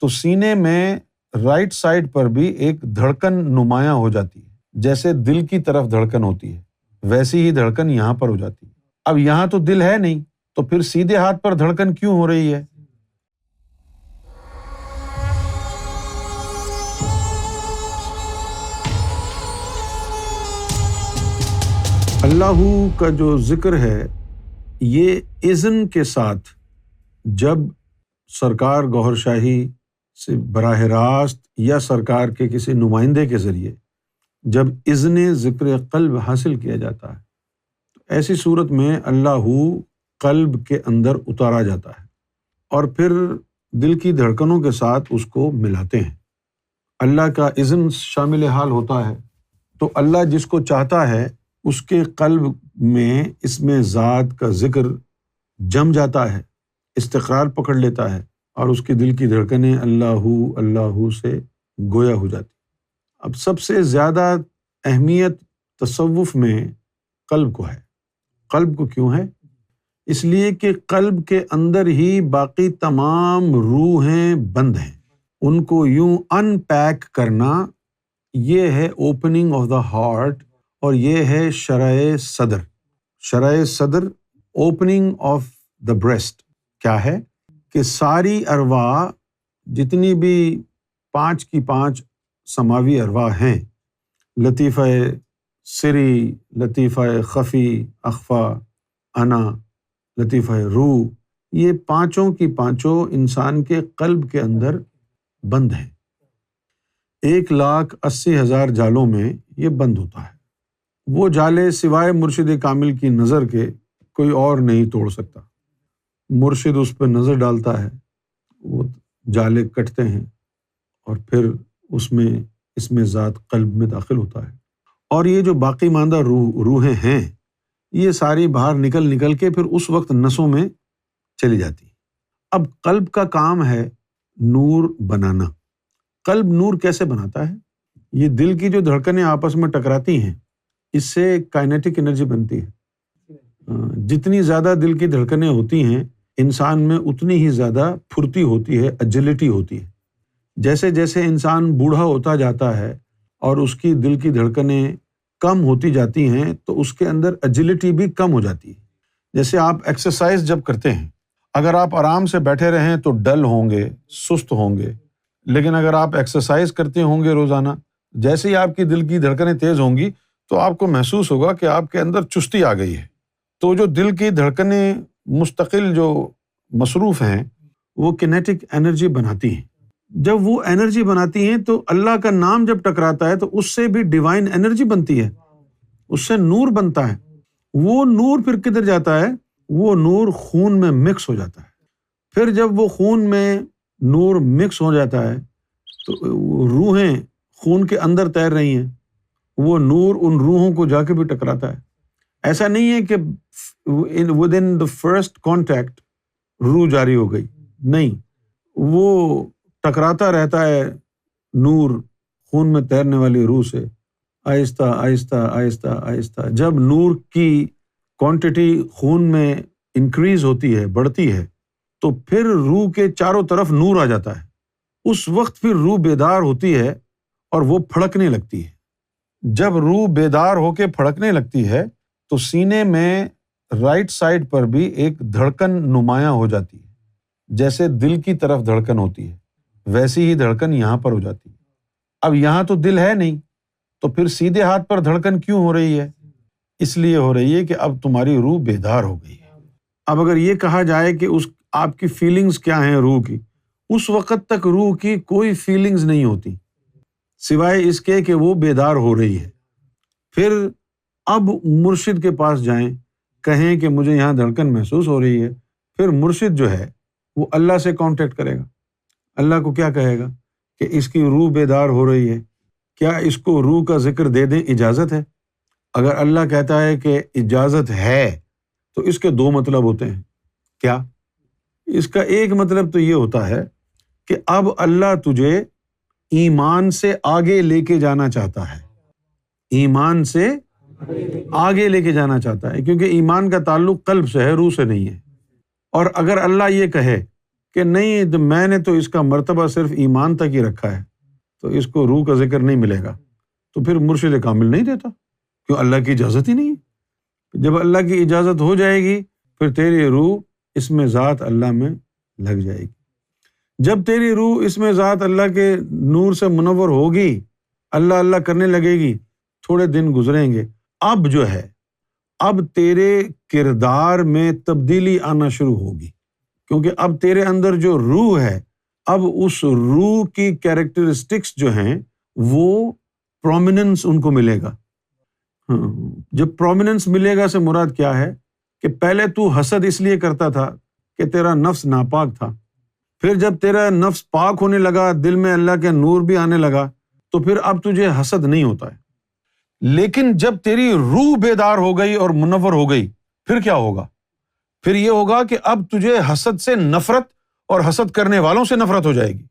تو سینے میں رائٹ سائڈ پر بھی ایک دھڑکن نمایاں ہو جاتی ہے، جیسے دل کی طرف دھڑکن ہوتی ہے ویسی ہی دھڑکن یہاں پر ہو جاتی ہے۔ اب یہاں تو دل ہے نہیں، تو پھر سیدھے ہاتھ پر دھڑکن کیوں ہو رہی ہے؟ اللہ کا جو ذکر ہے یہ اذن کے ساتھ، جب سرکار گوہر شاہی سے براہ راست یا سرکار کے کسی نمائندے کے ذریعے جب اذن ذکر قلب حاصل کیا جاتا ہے تو ایسی صورت میں اللہ قلب کے اندر اتارا جاتا ہے اور پھر دل کی دھڑکنوں کے ساتھ اس کو ملاتے ہیں۔ اللہ کا اذن شامل حال ہوتا ہے تو اللہ جس کو چاہتا ہے اس کے قلب میں اسم ذات کا ذکر جم جاتا ہے، استقرار پکڑ لیتا ہے اور اس کی دل کی دھڑکنیں اللہ اللہ سے گویا ہو جاتی۔ اب سب سے زیادہ اہمیت تصوف میں قلب کو ہے۔ قلب کو کیوں ہے؟ اس لیے کہ قلب کے اندر ہی باقی تمام روحیں بند ہیں، ان کو یوں ان پیک کرنا، یہ ہے اوپننگ آف دا ہارٹ، اور یہ ہے شرح صدر۔ شرح صدر، اوپننگ آف دا بریسٹ، کیا ہے کہ ساری ارواح جتنی بھی 5 کی 5 سماوی ارواح ہیں، لطیفہ سری، لطیفہ خفی، اخفا، انا، لطیفہ روح، یہ پانچوں کی پانچوں انسان کے قلب کے اندر بند ہیں۔ 1,80,000 جالوں میں یہ بند ہوتا ہے۔ وہ جالے سوائے مرشد کامل کی نظر کے کوئی اور نہیں توڑ سکتا۔ مرشد اس پہ نظر ڈالتا ہے، وہ جالے کٹتے ہیں اور پھر اس میں اسم ذات قلب میں داخل ہوتا ہے، اور یہ جو باقی ماندہ روحیں ہیں یہ ساری باہر نکل کے پھر اس وقت نسوں میں چلی جاتی۔ اب قلب کا کام ہے نور بنانا۔ قلب نور کیسے بناتا ہے؟ یہ دل کی جو دھڑکنیں آپس میں ٹکراتی ہیں، اس سے کائنیٹک انرجی بنتی ہے۔ جتنی زیادہ دل کی دھڑکنیں ہوتی ہیں انسان میں اتنی ہی زیادہ پھرتی ہوتی ہے، ایجلٹی ہوتی ہے۔ جیسے جیسے انسان بوڑھا ہوتا جاتا ہے اور اس کی دل کی دھڑکنیں کم ہوتی جاتی ہیں تو اس کے اندر ایجلٹی بھی کم ہو جاتی ہے۔ جیسے آپ ایکسرسائز جب کرتے ہیں، اگر آپ آرام سے بیٹھے رہیں تو ڈل ہوں گے، سست ہوں گے، لیکن اگر آپ ایکسرسائز کرتے ہوں گے روزانہ، جیسے ہی آپ کی دل کی دھڑکنیں تیز ہوں گی تو آپ کو محسوس ہوگا کہ آپ کے اندر چستی آ گئی ہے۔ تو جو دل کی دھڑکنیں مستقل جو مصروف ہیں وہ کینیٹک انرجی بناتی ہیں۔ جب وہ انرجی بناتی ہیں تو اللہ کا نام جب ٹکراتا ہے تو اس سے بھی ڈیوائن انرجی بنتی ہے، اس سے نور بنتا ہے۔ وہ نور پھر کدھر جاتا ہے؟ وہ نور خون میں مکس ہو جاتا ہے۔ پھر جب وہ خون میں نور مکس ہو جاتا ہے تو روحیں خون کے اندر تیر رہی ہیں، وہ نور ان روحوں کو جا کے بھی ٹکراتا ہے۔ ایسا نہیں ہے کہ ودن دا فرسٹ کانٹیکٹ روح جاری ہو گئی، نہیں، وہ ٹکراتا رہتا ہے نور خون میں تیرنے والی روح سے، آہستہ آہستہ آہستہ آہستہ۔ جب نور کی کوانٹٹی خون میں انکریز ہوتی ہے، بڑھتی ہے، تو پھر روح کے چاروں طرف نور آ جاتا ہے۔ اس وقت پھر روح بیدار ہوتی ہے اور وہ پھڑکنے لگتی ہے۔ جب روح بیدار ہو کے پھڑکنے لگتی ہے تو سینے میں رائٹ سائڈ پر بھی ایک دھڑکن نمایاں ہو جاتی ہے، جیسے دل کی طرف دھڑکن ہوتی ہے ویسی ہی دھڑکن یہاں پر ہو جاتی ہے۔ اب یہاں تو دل ہے نہیں، تو پھر سیدھے ہاتھ پر دھڑکن کیوں ہو رہی ہے؟ اس لیے ہو رہی ہے کہ اب تمہاری روح بیدار ہو گئی ہے۔ اب اگر یہ کہا جائے کہ آپ کی فیلنگز کیا ہیں روح کی، اس وقت تک روح کی کوئی فیلنگز نہیں ہوتی سوائے اس کے کہ وہ بیدار ہو رہی ہے۔ پھر اب مرشد کے پاس جائیں، کہیں کہ مجھے یہاں دھڑکن محسوس ہو رہی ہے، پھر مرشد جو ہے وہ اللہ سے کانٹیکٹ کرے گا۔ اللہ کو کیا کہے گا کہ اس کی روح بیدار ہو رہی ہے، کیا اس کو روح کا ذکر دے دیں، اجازت ہے؟ اگر اللہ کہتا ہے کہ اجازت ہے تو اس کے 2 مطلب ہوتے ہیں۔ کیا؟ اس کا ایک مطلب تو یہ ہوتا ہے کہ اب اللہ تجھے ایمان سے آگے لے کے جانا چاہتا ہے، ایمان سے آگے لے کے جانا چاہتا ہے، کیونکہ ایمان کا تعلق قلب سے ہے، روح سے نہیں ہے۔ اور اگر اللہ یہ کہے کہ نہیں تو میں نے تو اس کا مرتبہ صرف ایمان تک ہی رکھا ہے، تو اس کو روح کا ذکر نہیں ملے گا، تو پھر مرشد کامل نہیں دیتا، کیوں؟ اللہ کی اجازت ہی نہیں ہے۔ جب اللہ کی اجازت ہو جائے گی پھر تیری روح اس میں ذات اللہ میں لگ جائے گی۔ جب تیری روح اس میں ذات اللہ کے نور سے منور ہوگی، اللہ اللہ کرنے لگے گی، تھوڑے دن گزریں گے، اب جو ہے اب تیرے کردار میں تبدیلی آنا شروع ہوگی، کیونکہ اب تیرے اندر جو روح ہے، اب اس روح کی کیریکٹرسٹکس جو ہیں وہ پرومیننس ان کو ملے گا۔ جب پرومیننس ملے گا سے مراد کیا ہے کہ پہلے تو حسد اس لیے کرتا تھا کہ تیرا نفس ناپاک تھا، پھر جب تیرا نفس پاک ہونے لگا، دل میں اللہ کے نور بھی آنے لگا، تو پھر اب تجھے حسد نہیں ہوتا ہے۔ لیکن جب تیری روح بیدار ہو گئی اور منور ہو گئی، پھر کیا ہوگا؟ پھر یہ ہوگا کہ اب تجھے حسد سے نفرت اور حسد کرنے والوں سے نفرت ہو جائے گی۔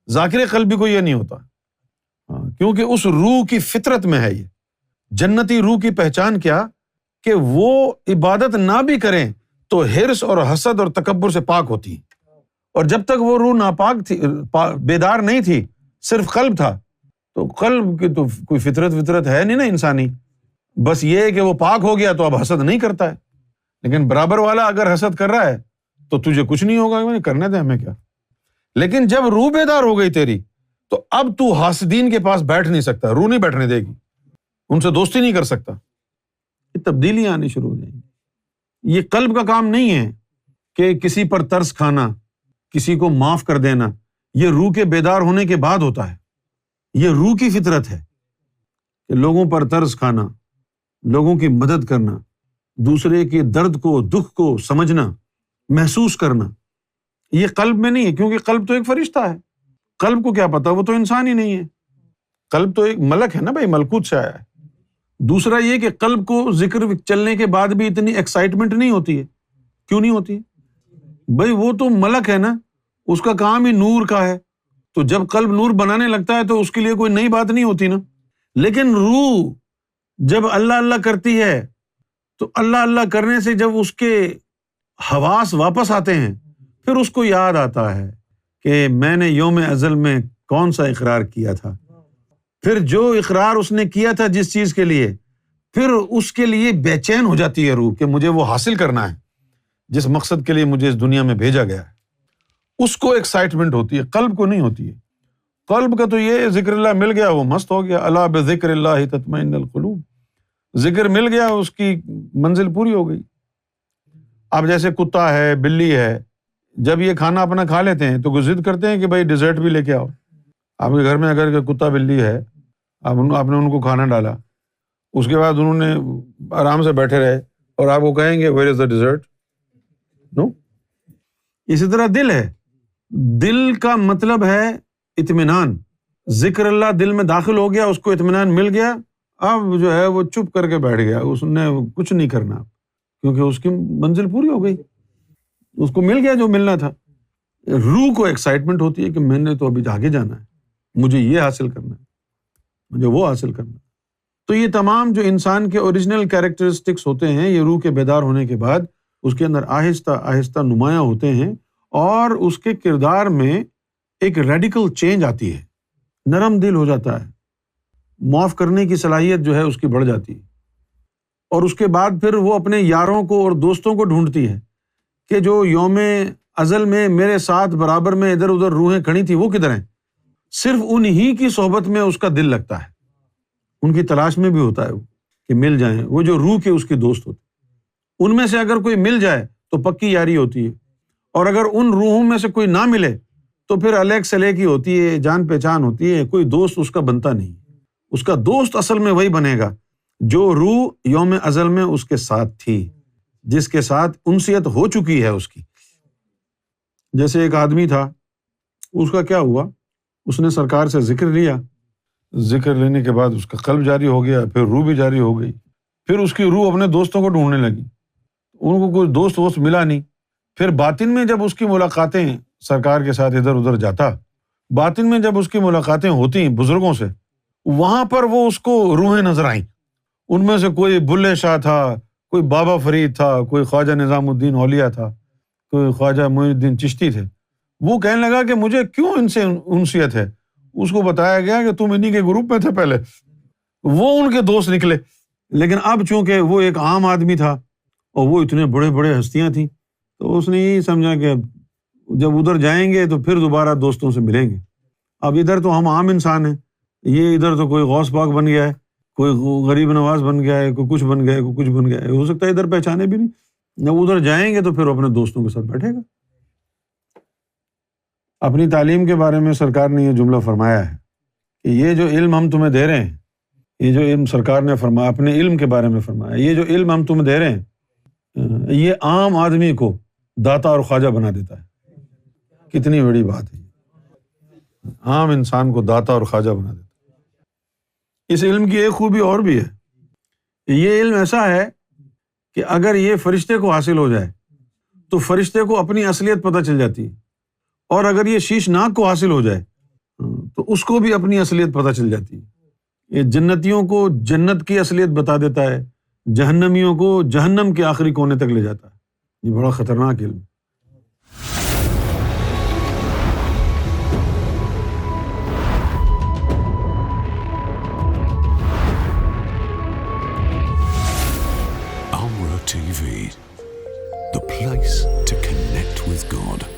ذاکر قلبی کو یہ نہیں ہوتا، کیونکہ اس روح کی فطرت میں ہے۔ یہ جنتی روح کی پہچان کیا کہ وہ عبادت نہ بھی کریں تو حرص اور حسد اور تکبر سے پاک ہوتی ہے، اور جب تک وہ روح ناپاک تھی، بیدار نہیں تھی، صرف قلب تھا، تو قلب کی تو کوئی فطرت ہے نہیں نا انسانی، بس یہ ہے کہ وہ پاک ہو گیا تو اب حسد نہیں کرتا ہے۔ لیکن برابر والا اگر حسد کر رہا ہے تو تجھے کچھ نہیں ہوگا، کرنے دے ہمیں کیا۔ لیکن جب روح بیدار ہو گئی تیری، تو اب تو حاسدین کے پاس بیٹھ نہیں سکتا، روح نہیں بیٹھنے دے گی، ان سے دوستی نہیں کر سکتا۔ یہ تبدیلیاں آنی شروع ہو جائیں گی۔ یہ قلب کا کام نہیں ہے کہ کسی پر ترس کھانا، کسی کو معاف کر دینا، یہ روح کے بیدار ہونے کے بعد ہوتا ہے۔ یہ روح کی فطرت ہے کہ لوگوں پر ترس کھانا، لوگوں کی مدد کرنا، دوسرے کے درد کو، دکھ کو سمجھنا، محسوس کرنا، یہ قلب میں نہیں ہے، کیونکہ قلب تو ایک فرشتہ ہے۔ قلب کو کیا پتا، وہ تو انسان ہی نہیں ہے۔ قلب تو ایک ملک ہے نا بھائی، ملکوت سے آیا ہے۔ دوسرا یہ کہ قلب کو ذکر چلنے کے بعد بھی اتنی ایکسائٹمنٹ نہیں ہوتی ہے۔ کیوں نہیں ہوتی ہے بھائی؟ وہ تو ملک ہے نا، اس کا کام ہی نور کا ہے، تو جب قلب نور بنانے لگتا ہے تو اس کے لیے کوئی نئی بات نہیں ہوتی نا۔ لیکن روح جب اللہ اللہ کرتی ہے تو اللہ اللہ کرنے سے جب اس کے حواس واپس آتے ہیں، پھر اس کو یاد آتا ہے کہ میں نے یوم ازل میں کون سا اقرار کیا تھا، پھر جو اقرار اس نے کیا تھا جس چیز کے لیے، پھر اس کے لیے بے چین ہو جاتی ہے روح کہ مجھے وہ حاصل کرنا ہے جس مقصد کے لیے مجھے اس دنیا میں بھیجا گیا ہے۔ اس کو ایکسائٹمنٹ ہوتی ہے، قلب کو نہیں ہوتی ہے۔ قلب کا تو یہ ذکر اللہ مل گیا وہ مست ہو گیا، الا بذکر اللہ تطمئن القلوب، ذکر مل گیا اس کی منزل پوری ہو گئی۔ اب جیسے کتا ہے، بلی ہے، جب یہ کھانا اپنا کھا لیتے ہیں تو ضد کرتے ہیں کہ بھائی ڈیزرٹ بھی لے کے آؤ۔ آپ کے گھر میں اگر کتا بلی ہے، آپ نے ان کو کھانا ڈالا، اس کے بعد انہوں نے آرام سے بیٹھے رہے اور آپ کو کہیں گے ویئر از دا ڈیزرٹ؟ نو۔ اسی طرح دل ہے، دل کا مطلب ہے اطمینان۔ ذکر اللہ دل میں داخل ہو گیا، اس کو اطمینان مل گیا، اب جو ہے وہ چپ کر کے بیٹھ گیا، اس نے کچھ نہیں کرنا کیونکہ اس کی منزل پوری ہو گئی، اس کو مل گیا جو ملنا تھا۔ روح کو ایکسائٹمنٹ ہوتی ہے کہ میں نے تو ابھی آگے جانا ہے، مجھے یہ حاصل کرنا ہے، مجھے وہ حاصل کرنا ہے۔ تو یہ تمام جو انسان کے اوریجنل کیریکٹرسٹکس ہوتے ہیں، یہ روح کے بیدار ہونے کے بعد اس کے اندر آہستہ آہستہ نمایاں ہوتے ہیں، اور اس کے کردار میں ایک ریڈیکل چینج آتی ہے، نرم دل ہو جاتا ہے، معاف کرنے کی صلاحیت جو ہے اس کی بڑھ جاتی ہے، اور اس کے بعد پھر وہ اپنے یاروں کو اور دوستوں کو ڈھونڈتی ہے کہ جو یوم ازل میں میرے ساتھ برابر میں ادھر ادھر روحیں کھڑی تھی وہ کدھر ہیں۔ صرف انہی کی صحبت میں اس کا دل لگتا ہے، ان کی تلاش میں بھی ہوتا ہے وہ کہ مل جائیں، وہ جو روح کے اس کے دوست ہوتے، ان میں سے اگر کوئی مل جائے تو پکی یاری ہوتی ہے، اور اگر ان روحوں میں سے کوئی نہ ملے تو پھر الگ سلے کی ہوتی ہے، جان پہچان ہوتی ہے، کوئی دوست اس کا بنتا نہیں۔ اس کا دوست اصل میں وہی بنے گا جو روح یوم ازل میں اس کے ساتھ تھی، جس کے ساتھ انسیت ہو چکی ہے اس کی۔ جیسے ایک آدمی تھا، اس کا کیا ہوا، اس نے سرکار سے ذکر لیا، ذکر لینے کے بعد اس کا قلب جاری ہو گیا، پھر روح بھی جاری ہو گئی، پھر اس کی روح اپنے دوستوں کو ڈھونڈنے لگی، ان کو کوئی دوست ووست ملا نہیں۔ پھر باطن میں جب اس کی ملاقاتیں سرکار کے ساتھ ادھر ادھر جاتا، باطن میں جب اس کی ملاقاتیں ہوتی بزرگوں سے، وہاں پر وہ اس کو روحیں نظر آئیں، ان میں سے کوئی بلے شاہ تھا، کوئی بابا فرید تھا، کوئی خواجہ نظام الدین اولیاء تھا، کوئی خواجہ معین الدین چشتی تھے، وہ کہنے لگا کہ مجھے کیوں ان سے انسیت ہے. اس کو بتایا گیا کہ تم انہی کے گروپ میں تھے پہلے. وہ ان کے دوست نکلے. لیکن اب چونکہ وہ ایک عام آدمی تھا اور وہ اتنے بڑے بڑے ہستیاں تھیں، تو اس نے یہی سمجھا کہ جب ادھر جائیں گے تو پھر دوبارہ دوستوں سے ملیں گے. اب ادھر تو ہم عام انسان ہیں، یہ ادھر تو کوئی غوث پاک بن گیا ہے، کوئی غریب نواز بن گیا ہے، کوئی کچھ بن گیا ہے، کوئی کچھ بن گیا ہے. ہو سکتا ہے ادھر پہچانے بھی نہیں. جب ادھر جائیں گے تو پھر اپنے دوستوں کے ساتھ بیٹھے گا. اپنی تعلیم کے بارے میں سرکار نے یہ جملہ فرمایا ہے کہ یہ جو علم ہم تمہیں دے رہے ہیں، یہ جو علم سرکار نے فرمایا، اپنے علم کے بارے میں فرمایا، یہ جو علم ہم تمہیں دے رہے ہیں یہ عام آدمی کو داتا اور خواجہ بنا دیتا ہے. کتنی بڑی بات ہے، عام انسان کو داتا اور خواجہ بنا دیتا ہے. اس علم کی ایک خوبی اور بھی ہے، یہ علم ایسا ہے کہ اگر یہ فرشتے کو حاصل ہو جائے تو فرشتے کو اپنی اصلیت پتہ چل جاتی ہے، اور اگر یہ شیش ناگ کو حاصل ہو جائے تو اس کو بھی اپنی اصلیت پتہ چل جاتی ہے. یہ جنتیوں کو جنت کی اصلیت بتا دیتا ہے، جہنمیوں کو جہنم کے آخری کونے تک لے جاتا ہے. یہ بڑا خطرناک علم. Amra TV, the place to connect with God.